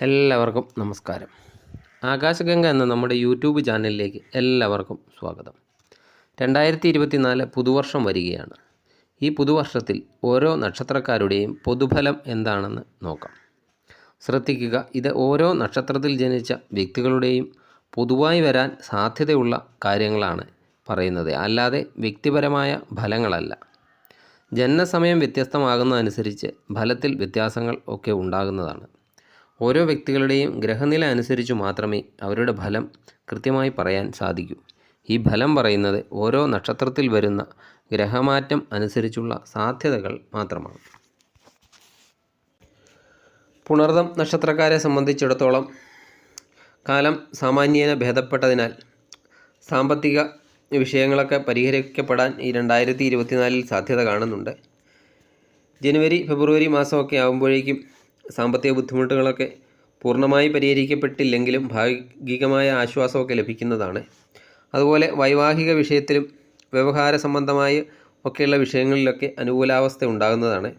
എല്ലാവർക്കും നമസ്കാരം. ആകാശഗംഗ എന്ന നമ്മുടെ യൂട്യൂബ് ചാനലിലേക്ക് എല്ലാവർക്കും സ്വാഗതം. 2024 പുതുവർഷം വരികയാണ്. ഈ പുതുവർഷത്തിൽ ഓരോ നക്ഷത്രക്കാരുടെയും പൊതുഫലം എന്താണെന്ന് നോക്കാം. ശ്രദ്ധിക്കുക, ഇത് ഓരോ നക്ഷത്രത്തിൽ ജനിച്ച വ്യക്തികളുടെയും പൊതുവായി വരാൻ സാധ്യതയുള്ള കാര്യങ്ങളാണ് പറയുന്നത്, അല്ലാതെ വ്യക്തിപരമായ ഫലങ്ങളല്ല. ജനനസമയം വ്യത്യസ്തമാകുന്നതനുസരിച്ച് ഫലത്തിൽ വ്യത്യാസങ്ങൾ ഒക്കെ ഉണ്ടാകുന്നതാണ്. ഓരോ വ്യക്തികളുടെയും ഗ്രഹനില അനുസരിച്ച് മാത്രമേ അവരുടെ ഫലം കൃത്യമായി പറയാൻ സാധിക്കൂ. ഈ ഫലം പറയുന്നത് ഓരോ നക്ഷത്രത്തിൽ വരുന്ന ഗ്രഹമാറ്റം അനുസരിച്ചുള്ള സാധ്യതകൾ മാത്രമാണ്. പുണർദം നക്ഷത്രക്കാരെ സംബന്ധിച്ചിടത്തോളം കാലം സാമാന്യേന ഭേദപ്പെട്ടതിനാൽ സാമ്പത്തിക വിഷയങ്ങളൊക്കെ പരിഹരിക്കപ്പെടാൻ ഈ 2024 സാധ്യത കാണുന്നുണ്ട്. ജനുവരി ഫെബ്രുവരി മാസമൊക്കെ ആകുമ്പോഴേക്കും സാമ്പത്തിക ബുദ്ധിമുട്ടുകളൊക്കെ പൂർണ്ണമായി പരിഹരിക്കപ്പെട്ടില്ലെങ്കിലും ഭാഗികമായ ആശ്വാസമൊക്കെ ലഭിക്കുന്നതാണ്. അതുപോലെ വൈവാഹിക വിഷയത്തിലും വ്യവഹാര സംബന്ധമായ ഒക്കെയുള്ള വിഷയങ്ങളിലൊക്കെ അനുകൂലാവസ്ഥ ഉണ്ടാകുന്നതാണ്.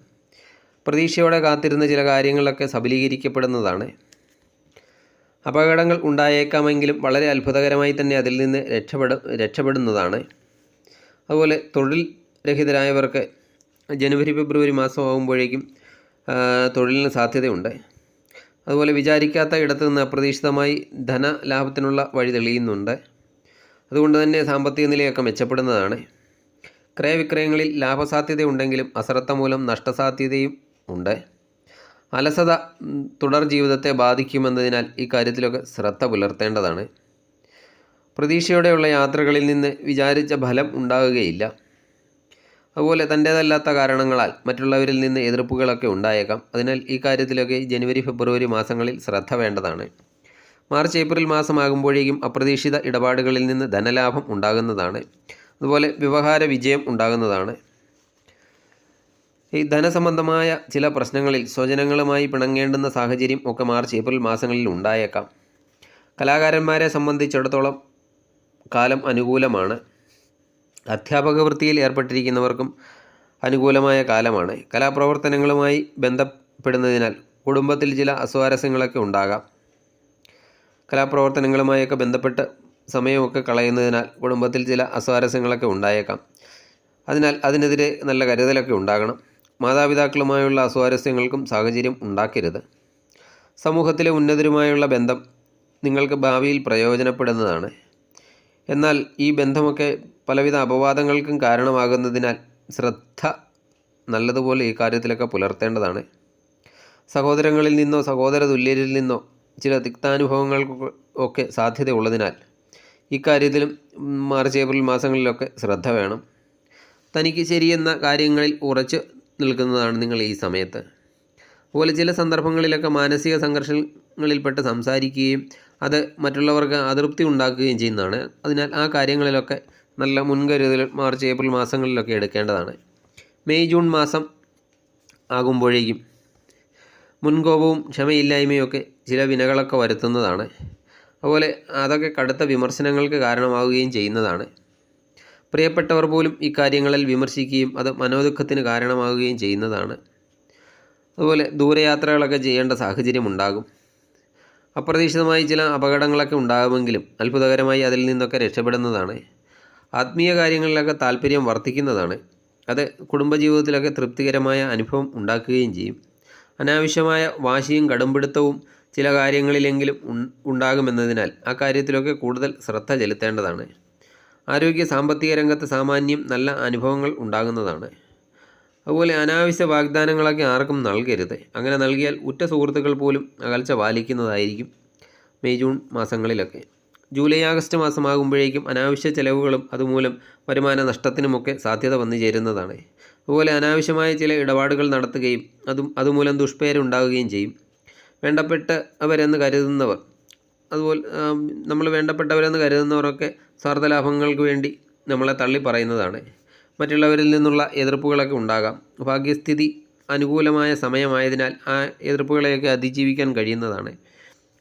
പ്രതീക്ഷയോടെ കാത്തിരുന്ന ചില കാര്യങ്ങളൊക്കെ സബലീകരിക്കപ്പെടുന്നതാണ്. അപകടങ്ങൾ ഉണ്ടായേക്കാമെങ്കിലും വളരെ അത്ഭുതകരമായി തന്നെ അതിൽ നിന്ന് രക്ഷപ്പെടുന്നതാണ്. അതുപോലെ തൊഴിൽ രഹിതരായവർക്ക് ജനുവരി ഫെബ്രുവരി മാസമാകുമ്പോഴേക്കും തൊഴിലിന് സാധ്യതയുണ്ട്. അതുപോലെ വിചാരിക്കാത്ത ഇടത്തു നിന്ന് അപ്രതീക്ഷിതമായി ധനലാഭത്തിനുള്ള വഴി തെളിയുന്നുണ്ട്. അതുകൊണ്ട് തന്നെ സാമ്പത്തിക നിലയൊക്കെ മെച്ചപ്പെടുന്നതാണ്. ക്രയവിക്രയങ്ങളിൽ ലാഭസാധ്യതയുണ്ടെങ്കിലും അശ്രദ്ധ മൂലം നഷ്ടസാധ്യതയും ഉണ്ട്. അലസത തുടർ ജീവിതത്തെ ബാധിക്കുമെന്നതിനാൽ ഈ കാര്യത്തിലൊക്കെ ശ്രദ്ധ പുലർത്തേണ്ടതാണ്. പ്രതീക്ഷയോടെയുള്ള യാത്രകളിൽ നിന്ന് വിചാരിച്ച ഫലം ഉണ്ടാവുകയില്ല. അതുപോലെ തൻ്റേതല്ലാത്ത കാരണങ്ങളാൽ മറ്റുള്ളവരിൽ നിന്ന് എതിർപ്പുകളൊക്കെ ഉണ്ടായേക്കാം. അതിനാൽ ഈ കാര്യത്തിലൊക്കെ ജനുവരി ഫെബ്രുവരി മാസങ്ങളിൽ ശ്രദ്ധ വേണ്ടതാണ്. മാർച്ച് ഏപ്രിൽ മാസമാകുമ്പോഴേക്കും അപ്രതീക്ഷിത ഇടപാടുകളിൽ നിന്ന് ധനലാഭം ഉണ്ടാകുന്നതാണ്. അതുപോലെ വ്യവഹാര വിജയം ഉണ്ടാകുന്നതാണ്. ഈ ധനസംബന്ധമായ ചില പ്രശ്നങ്ങളിൽ സ്വജനങ്ങളുമായി പിണങ്ങേണ്ടുന്ന സാഹചര്യം ഒക്കെ മാർച്ച് ഏപ്രിൽ മാസങ്ങളിൽ ഉണ്ടായേക്കാം. കലാകാരന്മാരെ സംബന്ധിച്ചിടത്തോളം കാലം അനുകൂലമാണ്. അധ്യാപക വൃത്തിയിൽ ഏർപ്പെട്ടിരിക്കുന്നവർക്കും അനുകൂലമായ കാലമാണ്. കലാപ്രവർത്തനങ്ങളുമായി ബന്ധപ്പെടുന്നതിനാൽ കുടുംബത്തിൽ ചില അസ്വാരസ്യങ്ങളൊക്കെ ഉണ്ടാകാം. കലാപ്രവർത്തനങ്ങളുമായൊക്കെ ബന്ധപ്പെട്ട് സമയമൊക്കെ കളയുന്നതിനാൽ കുടുംബത്തിൽ ചില അസ്വാരസ്യങ്ങളൊക്കെ ഉണ്ടായേക്കാം. അതിനാൽ അതിനെതിരെ നല്ല കരുതലൊക്കെ ഉണ്ടാകണം. മാതാപിതാക്കളുമായുള്ള അസ്വാരസ്യങ്ങൾക്കും സാഹചര്യം ഉണ്ടാക്കരുത്. സമൂഹത്തിലെ ഉന്നതരുമായുള്ള ബന്ധം നിങ്ങൾക്ക് ഭാവിയിൽ പ്രയോജനപ്പെടുന്നതാണ്. എന്നാൽ ഈ ബന്ധമൊക്കെ പലവിധ അപവാദങ്ങൾക്കും കാരണമാകുന്നതിനാൽ ശ്രദ്ധ നല്ലതുപോലെ ഈ കാര്യത്തിലൊക്കെ പുലർത്തേണ്ടതാണ്. സഹോദരങ്ങളിൽ നിന്നോ സഹോദര തുല്യരിൽ നിന്നോ ചില തിക്താനുഭവങ്ങൾക്ക് ഒക്കെ സാധ്യതയുള്ളതിനാൽ ഇക്കാര്യത്തിലും മാർച്ച് ഏപ്രിൽ മാസങ്ങളിലൊക്കെ ശ്രദ്ധ വേണം. തനിക്ക് ശരിയെന്ന കാര്യങ്ങളിൽ ഉറച്ചു നിൽക്കുന്നതാണ് നിങ്ങൾ ഈ സമയത്ത്. അതുപോലെ ചില സന്ദർഭങ്ങളിലൊക്കെ മാനസിക സംഘർഷങ്ങളിൽപ്പെട്ട് സംസാരിക്കുകയും അത് മറ്റുള്ളവർക്ക് അതൃപ്തി ഉണ്ടാക്കുകയും ചെയ്യുന്നതാണ്. അതിനാൽ ആ കാര്യങ്ങളിലൊക്കെ നല്ല മുൻകരുതൽ മാർച്ച് ഏപ്രിൽ മാസങ്ങളിലൊക്കെ എടുക്കേണ്ടതാണ്. മെയ് ജൂൺ മാസം ആകുമ്പോഴേക്കും മുൻകോപവും ക്ഷമയില്ലായ്മയൊക്കെ ചില വിനകളൊക്കെ വരുത്തുന്നതാണ്. അതുപോലെ അതൊക്കെ കടുത്ത വിമർശനങ്ങൾക്ക് കാരണമാവുകയും ചെയ്യുന്നതാണ്. പ്രിയപ്പെട്ടവർ പോലും ഇക്കാര്യങ്ങളിൽ വിമർശിക്കുകയും അത് മനോദുഃഖത്തിന് കാരണമാവുകയും ചെയ്യുന്നതാണ്. അതുപോലെ ദൂരയാത്രകളൊക്കെ ചെയ്യേണ്ട സാഹചര്യം ഉണ്ടാകും. അപ്രതീക്ഷിതമായി ചില അപകടങ്ങളൊക്കെ ഉണ്ടാകുമെങ്കിലും അത്ഭുതകരമായി അതിൽ നിന്നൊക്കെ രക്ഷപ്പെടുന്നതാണ്. ആത്മീയ കാര്യങ്ങളിലൊക്കെ താല്പര്യം വർദ്ധിക്കുന്നതാണ്. അത് കുടുംബജീവിതത്തിലൊക്കെ തൃപ്തികരമായ അനുഭവം ഉണ്ടാക്കുകയും ചെയ്യും. അനാവശ്യമായ വാശിയും കടുംപിടുത്തവും ചില കാര്യങ്ങളിലെങ്കിലും ഉണ്ടാകുമെന്നതിനാൽ ആ കാര്യത്തിലൊക്കെ കൂടുതൽ ശ്രദ്ധ ചെലുത്തേണ്ടതാണ്. ആരോഗ്യ സാമ്പത്തിക രംഗത്ത് സാമാന്യം നല്ല അനുഭവങ്ങൾ ഉണ്ടാകുന്നതാണ്. അതുപോലെ അനാവശ്യ വാഗ്ദാനങ്ങളൊക്കെ ആർക്കും നൽകരുത്. അങ്ങനെ നൽകിയാൽ ഉറ്റ സുഹൃത്തുക്കൾ പോലും അകൽച്ച പാലിക്കുന്നതായിരിക്കും മെയ് ജൂൺ മാസങ്ങളിലൊക്കെ. ജൂലൈ ആഗസ്റ്റ് മാസമാകുമ്പോഴേക്കും അനാവശ്യ ചെലവുകളും അതുമൂലം വരുമാന നഷ്ടത്തിനുമൊക്കെ സാധ്യത വന്നു ചേരുന്നതാണ്. അതുപോലെ അനാവശ്യമായ ചില ഇടപാടുകൾ നടത്തുകയും അതുമൂലം ദുഷ്പേരുണ്ടാവുകയും ചെയ്യും. വേണ്ടപ്പെട്ടവരെന്ന് കരുതുന്നവർ അതുപോലെ നമ്മൾ വേണ്ടപ്പെട്ടവരെന്ന് കരുതുന്നവരൊക്കെ സ്വാർത്ഥലാഭങ്ങൾക്ക് വേണ്ടി നമ്മളെ തള്ളി പറയുന്നതാണ്. മറ്റുള്ളവരിൽ നിന്നുള്ള എതിർപ്പുകളൊക്കെ ഉണ്ടാകാം. ഭാഗ്യസ്ഥിതി അനുകൂലമായ സമയമായതിനാൽ ആ എതിർപ്പുകളെയൊക്കെ അതിജീവിക്കാൻ കഴിയുന്നതാണ്.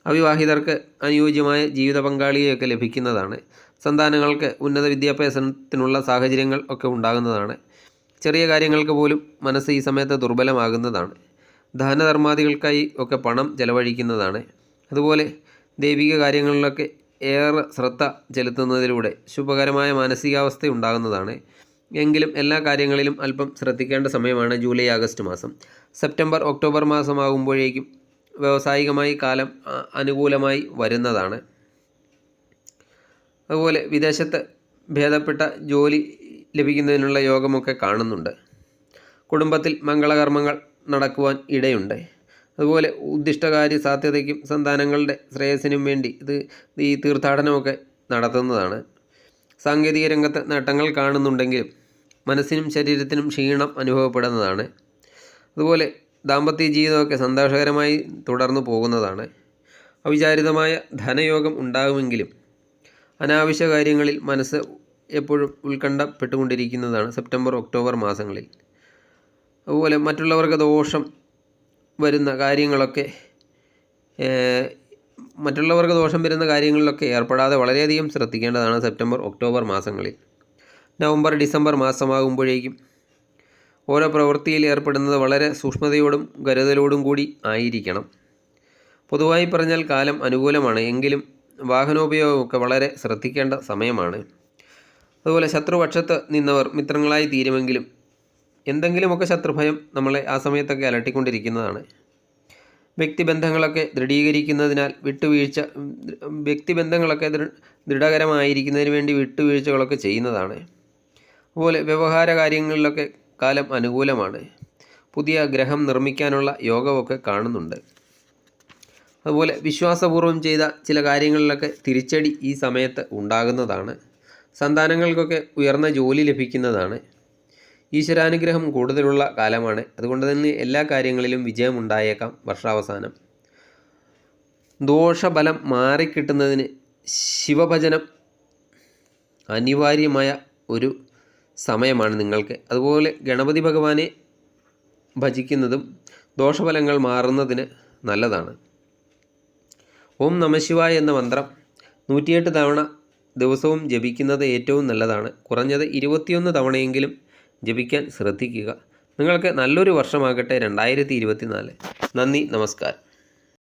അവിവാഹിതർക്ക് അനുയോജ്യമായ ജീവിത പങ്കാളിയെയൊക്കെ ലഭിക്കുന്നതാണ്. സന്താനങ്ങൾക്ക് ഉന്നത വിദ്യാഭ്യാസത്തിനുള്ള സാഹചര്യങ്ങൾ ഒക്കെ ഉണ്ടാകുന്നതാണ്. ചെറിയ കാര്യങ്ങൾക്ക് പോലും മനസ്സ് ഈ സമയത്ത് ദുർബലമാകുന്നതാണ്. ദാനധർമാദികൾക്കായി ഒക്കെ പണം ചെലവഴിക്കുന്നതാണ്. അതുപോലെ ദൈവിക കാര്യങ്ങളിലൊക്കെ ഏറെ ശ്രദ്ധ ചെലുത്തുന്നതിലൂടെ ശുഭകരമായ മാനസികാവസ്ഥ ഉണ്ടാകുന്നതാണ്. എങ്കിലും എല്ലാ കാര്യങ്ങളിലും അല്പം ശ്രദ്ധിക്കേണ്ട സമയമാണ് ജൂലൈ ആഗസ്റ്റ് മാസം. സെപ്റ്റംബർ ഒക്ടോബർ മാസമാകുമ്പോഴേക്കും വ്യാവസായികമായി കാലം അനുകൂലമായി വരുന്നതാണ്. അതുപോലെ വിദേശത്ത് ഭേദപ്പെട്ട ജോലി ലഭിക്കുന്നതിനുള്ള യോഗമൊക്കെ കാണുന്നുണ്ട്. കുടുംബത്തിൽ മംഗളകർമ്മങ്ങൾ നടക്കുവാൻ ഇടയുണ്ട്. അതുപോലെ ഉദ്ദിഷ്ടകാര്യ സാധ്യതയ്ക്കും സന്താനങ്ങളുടെ ശ്രേയസ്സിനും വേണ്ടി ഈ തീർത്ഥാടനമൊക്കെ നടത്തുന്നതാണ്. സാങ്കേതിക രംഗത്ത് നേട്ടങ്ങൾ കാണുന്നുണ്ടെങ്കിലും മനസ്സിനും ശരീരത്തിനും ക്ഷീണം അനുഭവപ്പെടുന്നതാണ്. അതുപോലെ ദാമ്പത്യ ജീവിതമൊക്കെ സന്തോഷകരമായി തുടർന്നു പോകുന്നതാണ്. അവിചാരിതമായ ധനയോഗം ഉണ്ടാകുമെങ്കിലും അനാവശ്യ കാര്യങ്ങളിൽ മനസ്സ് എപ്പോഴും ഉത്കണ്ഠപ്പെട്ടുകൊണ്ടിരിക്കുന്നതാണ് സെപ്റ്റംബർ ഒക്ടോബർ മാസങ്ങളിൽ. അതുപോലെ മറ്റുള്ളവർക്ക് ദോഷം വരുന്ന കാര്യങ്ങളിലൊക്കെ ഏർപ്പെടാതെ വളരെയധികം ശ്രദ്ധിക്കേണ്ടതാണ് സെപ്റ്റംബർ ഒക്ടോബർ മാസങ്ങളിൽ. നവംബർ ഡിസംബർ മാസമാകുമ്പോഴേക്കും ഓരോ പ്രവൃത്തിയിൽ ഏർപ്പെടുന്നത് വളരെ സൂക്ഷ്മതയോടും കരുതലോടും കൂടി ആയിരിക്കണം. പൊതുവായി പറഞ്ഞാൽ കാലം അനുകൂലമാണ്. എങ്കിലും വാഹനോപയോഗമൊക്കെ വളരെ ശ്രദ്ധിക്കേണ്ട സമയമാണ്. അതുപോലെ ശത്രുപക്ഷത്ത് നിന്നവർ മിത്രങ്ങളായി തീരുമെങ്കിലും എന്തെങ്കിലുമൊക്കെ ശത്രുഭയം നമ്മളെ ആ സമയത്തൊക്കെ അലട്ടിക്കൊണ്ടിരിക്കുന്നതാണ്. വ്യക്തിബന്ധങ്ങളൊക്കെ ദൃഢകരമായിരിക്കുന്നതിന് വേണ്ടി വിട്ടുവീഴ്ചകളൊക്കെ ചെയ്യുന്നതാണ്. അതുപോലെ വ്യവഹാര കാര്യങ്ങളിലൊക്കെ കാലം അനുകൂലമാണ്. പുതിയ ഗ്രഹം നിർമ്മിക്കാനുള്ള യോഗമൊക്കെ കാണുന്നുണ്ട്. അതുപോലെ വിശ്വാസപൂർവ്വം ചെയ്ത ചില കാര്യങ്ങളിലൊക്കെ തിരിച്ചടി ഈ സമയത്ത് ഉണ്ടാകുന്നതാണ്. സന്താനങ്ങൾക്കൊക്കെ ഉയർന്ന ജോലി ലഭിക്കുന്നതാണ്. ഈശ്വരാനുഗ്രഹം കൂടുതലുള്ള കാലമാണ്. അതുകൊണ്ട് തന്നെ എല്ലാ കാര്യങ്ങളിലും വിജയമുണ്ടായേക്കാം വർഷാവസാനം. ദോഷബലം മാറിക്കിട്ടുന്നതിന് ശിവഭജനം അനിവാര്യമായ ഒരു സമയമാണ് നിങ്ങൾക്ക്. അതുപോലെ ഗണപതി ഭഗവാനെ ഭജിക്കുന്നതും ദോഷഫലങ്ങൾ മാറുന്നതിന് നല്ലതാണ്. ഓം നമഃശിവായ എന്ന മന്ത്രം 108 തവണ ദിവസവും ജപിക്കുന്നത് ഏറ്റവും നല്ലതാണ്. കുറഞ്ഞത് 21 തവണയെങ്കിലും ജപിക്കാൻ ശ്രദ്ധിക്കുക. നിങ്ങൾക്ക് നല്ലൊരു വർഷമാകട്ടെ 2024. നന്ദി, നമസ്കാരം.